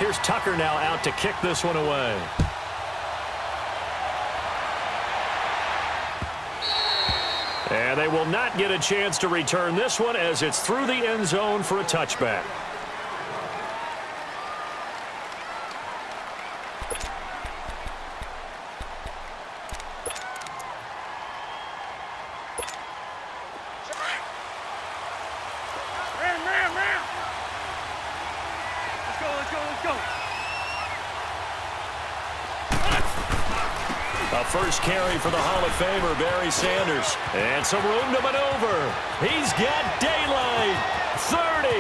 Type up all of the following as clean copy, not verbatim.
Here's Tucker now out to kick this one away. And they will not get a chance to return this one as it's through the end zone for a touchback. First carry for the Hall of Famer, Barry Sanders. And some room to maneuver. He's got daylight. 30,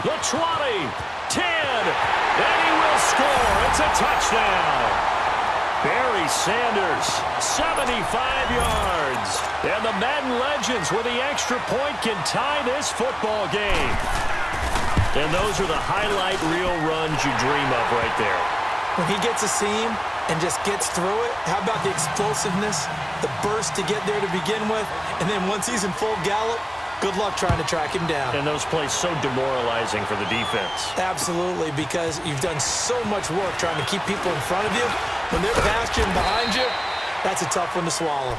the 20, 10, and he will score. It's a touchdown. Barry Sanders, 75 yards. And the Madden legends with the extra point can tie this football game. And those are the highlight reel runs you dream of right there. When he gets a seam and just gets through it, how about the explosiveness, the burst to get there to begin with, and then once he's in full gallop, good luck trying to track him down. And those plays so demoralizing for the defense. Absolutely, because you've done so much work trying to keep people in front of you. When they're past you and behind you, that's a tough one to swallow.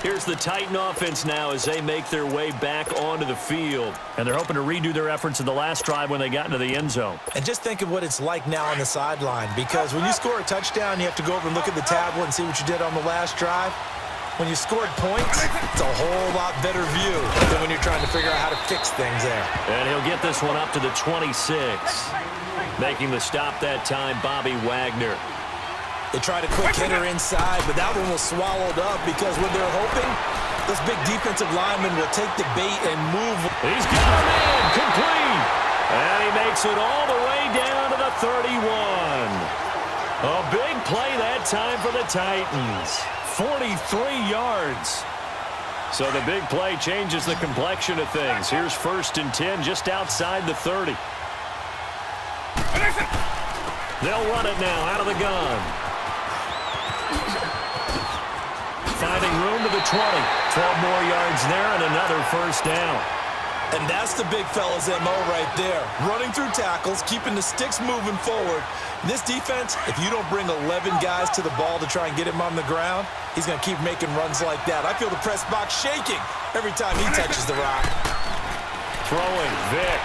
Here's the Titan offense now as they make their way back onto the field. And they're hoping to redo their efforts in the last drive when they got into the end zone. And just think of what it's like now on the sideline, because when you score a touchdown, you have to go over and look at the tablet and see what you did on the last drive. When you scored points, it's a whole lot better view than when you're trying to figure out how to fix things there. And he'll get this one up to the 26. Making the stop that time, Bobby Wagner. They tried a quick hitter inside, but that one was swallowed up because what they're hoping, this big defensive lineman will take the bait and move. He's got him in, complete. And he makes it all the way down to the 31. A big play that time for the Titans. 43 yards. So the big play changes the complexion of things. Here's 1st and 10 just outside the 30. They'll run it now out of the gun. Finding room to the 20. 12 more yards there and another first down. And that's the big fella's MO right there. Running through tackles, keeping the sticks moving forward. This defense, if you don't bring 11 guys to the ball to try and get him on the ground, he's going to keep making runs like that. I feel the press box shaking every time he touches the rock. Throwing, Vic.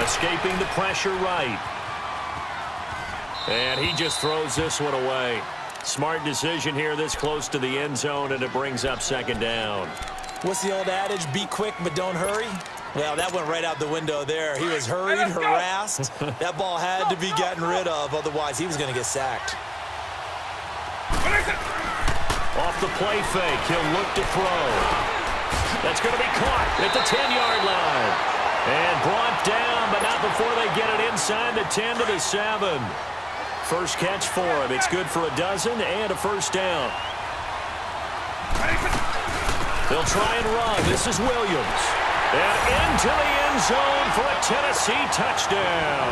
Escaping the pressure right. And he just throws this one away. Smart decision here this close to the end zone, and it brings up 2nd down. What's the old adage? Be quick, but don't hurry? Well, that went right out the window there. He was hurried, harassed. That ball had to be gotten rid of, otherwise he was going to get sacked. Off the play fake, he'll look to throw. That's going to be caught at the 10-yard line. And brought down, but not before they get it inside the 10 to the 7. First catch for him. It's good for a dozen and a first down. They'll try and run. This is Williams. And into the end zone for a Tennessee touchdown.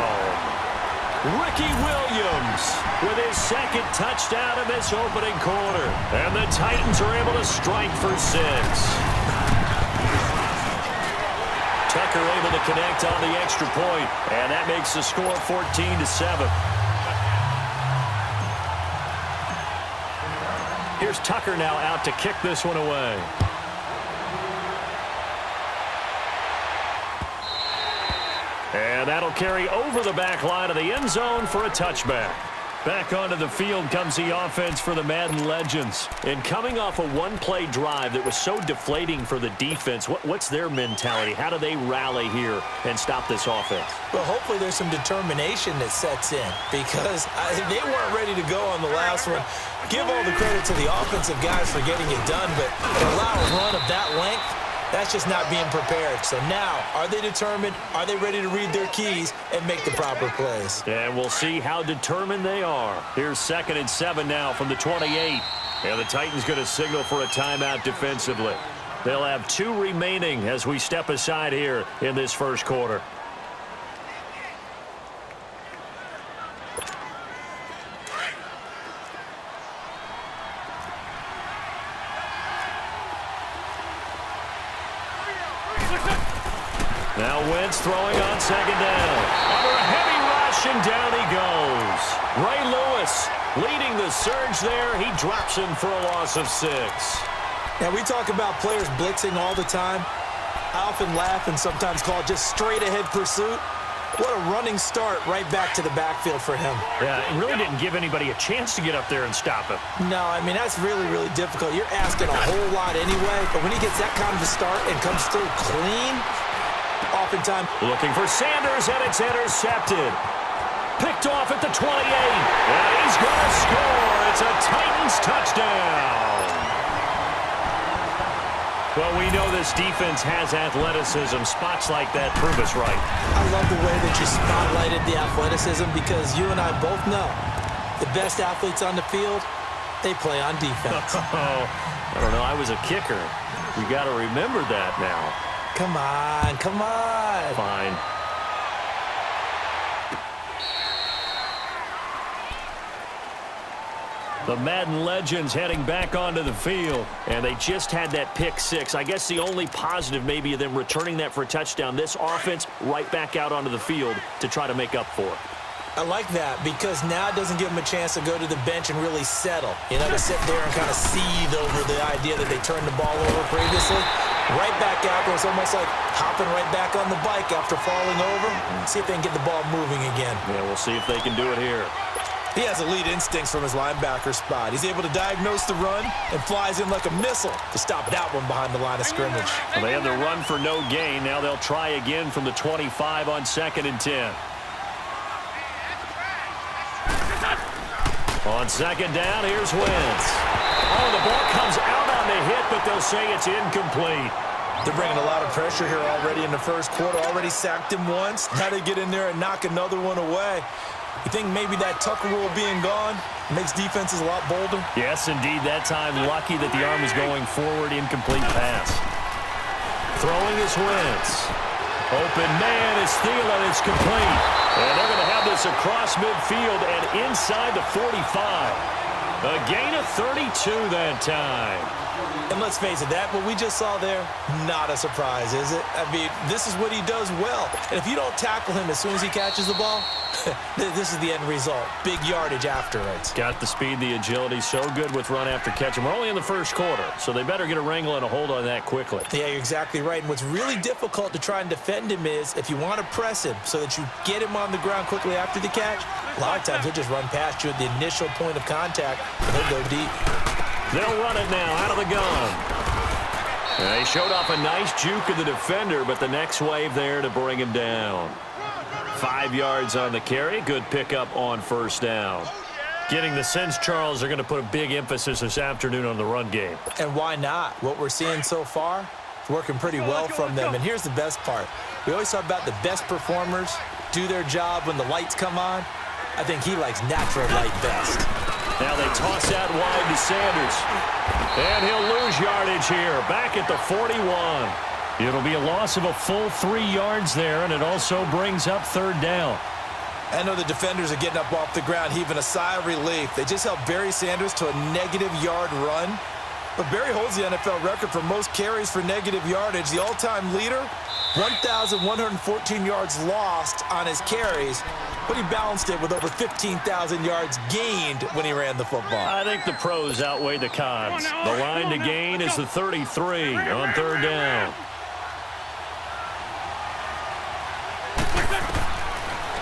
Ricky Williams with his 2nd touchdown in this opening quarter. And the Titans are able to strike for 6. Tucker able to connect on the extra point. And that makes the score 14-7. Here's Tucker now out to kick this one away. And that'll carry over the back line of the end zone for a touchback. Back onto the field comes the offense for the Madden legends. And coming off a one-play drive that was so deflating for the defense, what's their mentality? How do they rally here and stop this offense? Well, hopefully there's some determination that sets in because they weren't ready to go on the last one. Give all the credit to the offensive guys for getting it done, but to allow a run of that length, that's just not being prepared. So now, are they determined? Are they ready to read their keys and make the proper plays? And we'll see how determined they are. Here's 2nd and 7 now from the 28. And the Titans going to signal for a timeout defensively. They'll have 2 remaining as we step aside here in this first quarter. Now Wentz throwing on 2nd down. Under a heavy rushing down he goes. Ray Lewis leading the surge there. He drops him for a loss of 6. Now, we talk about players blitzing all the time. I often laugh and sometimes call it just straight-ahead pursuit. What a running start right back to the backfield for him. Yeah, it really didn't give anybody a chance to get up there and stop him. No, I mean, that's really, really difficult. You're asking a whole lot anyway, but when he gets that kind of a start and comes through clean, oftentimes... Looking for Sanders, and it's intercepted. Picked off at the 28. And he's going to score. It's a Titans touchdown. Well, we know this defense has athleticism. Spots like that prove us right. I love the way that you spotlighted the athleticism because you and I both know the best athletes on the field, they play on defense. Oh, I don't know. I was a kicker. You got to remember that now. Come on, come on. Fine. The Madden legends heading back onto the field, and they just had that pick 6. I guess the only positive maybe of them returning that for a touchdown. This offense right back out onto the field to try to make up for it. I like that because now it doesn't give them a chance to go to the bench and really settle. You know, to sit there and kind of seethe over the idea that they turned the ball over previously. Right back out there, it's almost like hopping right back on the bike after falling over. See if they can get the ball moving again. Yeah, we'll see if they can do it here. He has elite instincts from his linebacker spot. He's able to diagnose the run and flies in like a missile to stop that one behind the line of scrimmage. Well, they had the run for no gain. Now they'll try again from the 25 on 2nd and 10. On 2nd down, here's Wentz. Oh, the ball comes out on the hit, but they'll say it's incomplete. They're bringing a lot of pressure here already in the first quarter. Already sacked him once. Now they get in there and knock another one away. You think maybe that Tucker rule being gone makes defenses a lot bolder? Yes, indeed. That time, lucky that the arm was going forward. Incomplete pass. Throwing is Wentz. Open man is Thielen. It's complete. And they're going to have this across midfield and inside the 45. A gain of 32 that time. And let's face it, that what we just saw there, not a surprise, is it? I mean, this is what he does well. And if you don't tackle him as soon as he catches the ball, this is the end result. Big yardage afterwards. Got the speed, the agility, so good with run after catch. And we're only in the first quarter, so they better get a wrangle and a hold on that quickly. Yeah, you're exactly right. And what's really difficult to try and defend him is if you want to press him so that you get him on the ground quickly after the catch, a lot of times he'll just run past you at the initial point of contact, and he'll go deep. They'll run it now out of the gun. They showed off a nice juke of the defender, but the next wave there to bring him down. 5 yards on the carry. Good pickup on first down. Getting the sense, Charles, are going to put a big emphasis this afternoon on the run game. And why not? What we're seeing so far, it's working pretty well from them. And here's the best part. We always talk about the best performers do their job when the lights come on. I think he likes natural light best. Now they toss out wide to Sanders. And he'll lose yardage here, back at the 41. It'll be a loss of a full 3 yards there, and it also brings up 3rd down. I know the defenders are getting up off the ground, heaving a sigh of relief. They just held Barry Sanders to a -yard run. But Barry holds the NFL record for most carries for negative yardage. The all-time leader, 1,114 yards lost on his carries. But he balanced it with over 15,000 yards gained when he ran the football. I think the pros outweigh the cons. The line to gain is the 33 on 3rd down.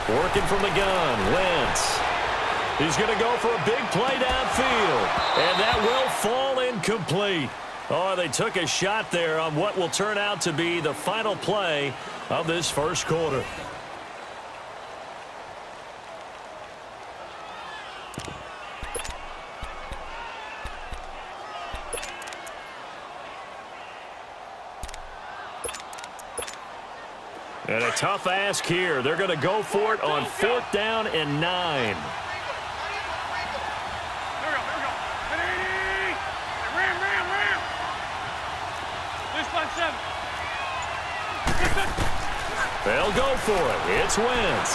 Working from the gun, Wentz. He's going to go for a big play downfield, and that will fall incomplete. Oh, they took a shot there on what will turn out to be the final play of this first quarter. And a tough ask here. They're going to go for it on 4th down and 9. They'll go for it. It's Wentz.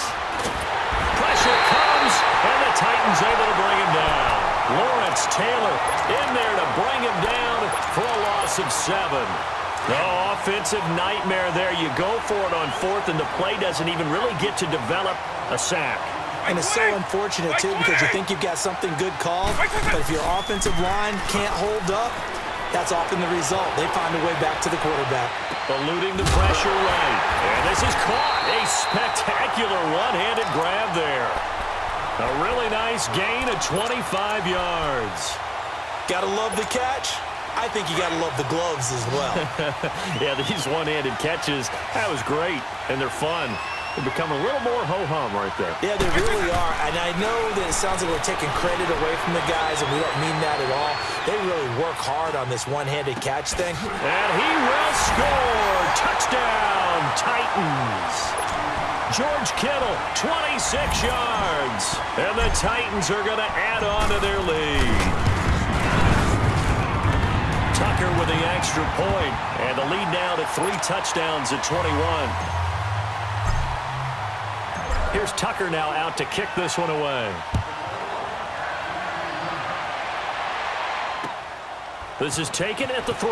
Pressure comes, and the Titans able to bring him down. Lawrence Taylor in there to bring him down for a loss of 7. No offensive nightmare there. You go for it on 4th, and the play doesn't even really get to develop a sack. And it's so unfortunate, too, because you think you've got something good called, but if your offensive line can't hold up, that's often the result. They find a way back to the quarterback. Eluding the pressure right. And this is caught. A spectacular one-handed grab there. A really nice gain of 25 yards. Gotta love the catch. I think you gotta love the gloves as well. Yeah, these one-handed catches, that was great, and they're fun. They become a little more ho-hum right there. Yeah, they really are. And I know that it sounds like we're taking credit away from the guys, and we don't mean that at all. They really work hard on this one-handed catch thing. And he will score. Touchdown, Titans. George Kittle, 26 yards. And the Titans are going to add on to their lead. Tucker with the extra point, and the lead now to 3 touchdowns at 21. Here's Tucker now out to kick this one away. This is taken at the 3.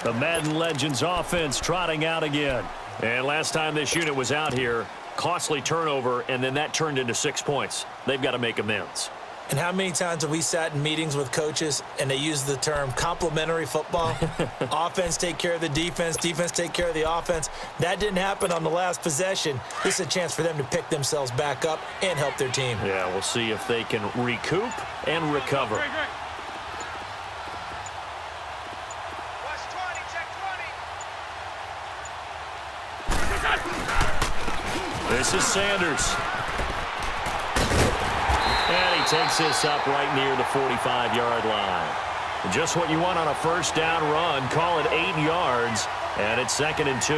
The Madden Legends offense trotting out again. And last time this unit was out here, costly turnover, and then that turned into 6 points. They've got to make amends. And how many times have we sat in meetings with coaches and they use the term complementary football? Offense take care of the defense, defense take care of the offense. That didn't happen on the last possession. This is a chance for them to pick themselves back up and help their team. Yeah, we'll see if they can recoup and recover. This is Sanders. And he takes this up right near the 45-yard line. Just what you want on a first down run. Call it 8 yards, and it's 2nd and 2.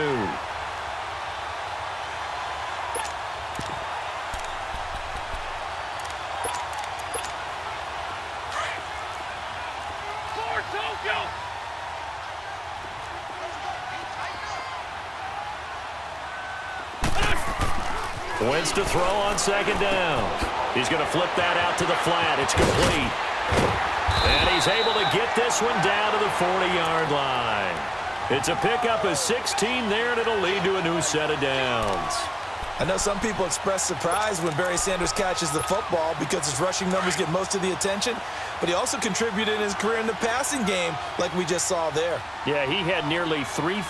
Wentz to throw on 2nd down. He's going to flip that out to the flat. It's complete. And he's able to get this one down to the 40-yard line. It's a pickup of 16 there, and it'll lead to a new set of downs. I know some people express surprise when Barry Sanders catches the football because his rushing numbers get most of the attention, but he also contributed in his career in the passing game like we just saw there. Yeah, he had nearly 3,000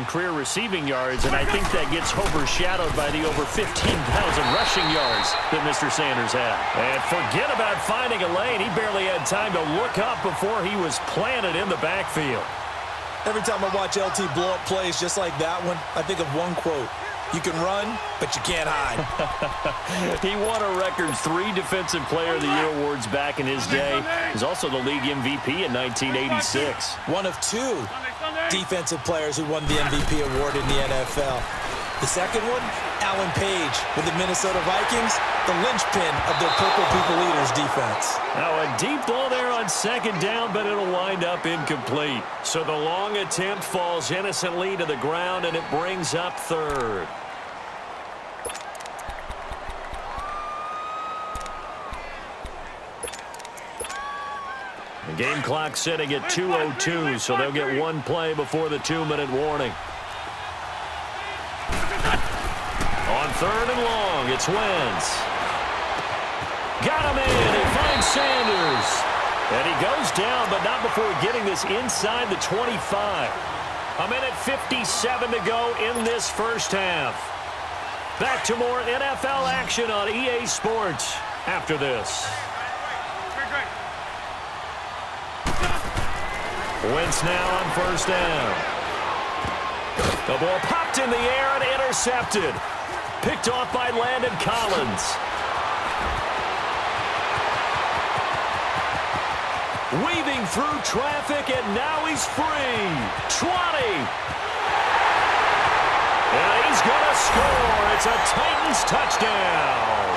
career receiving yards, and I think that gets overshadowed by the over 15,000 rushing yards that Mr. Sanders had. And forget about finding a lane. He barely had time to look up before he was planted in the backfield. Every time I watch LT blow up plays just like that one, I think of one quote. You can run, but you can't hide. He won a record 3 Defensive Player of the Year awards back in his day. He's also the league MVP in 1986. One of 2 defensive players who won the MVP award in the NFL. The second one, Alan Page with the Minnesota Vikings, the linchpin of their Purple People Eaters defense. Now a deep ball there on 2nd down, but it'll wind up incomplete. So the long attempt falls innocently to the ground, and it brings up 3rd. The game clock sitting at 2:02, so they'll get 1 play before the 2-minute warning. On 3rd and long, it's Wentz. Got him in. He finds Sanders. And he goes down, but not before getting this inside the 25. A minute 57 to go in this first half. Back to more NFL action on EA Sports after this. Wentz now on 1st down. The ball popped in the air and intercepted. Picked off by Landon Collins. Weaving through traffic, and now he's free. 20. And he's going to score. It's a Titans touchdown.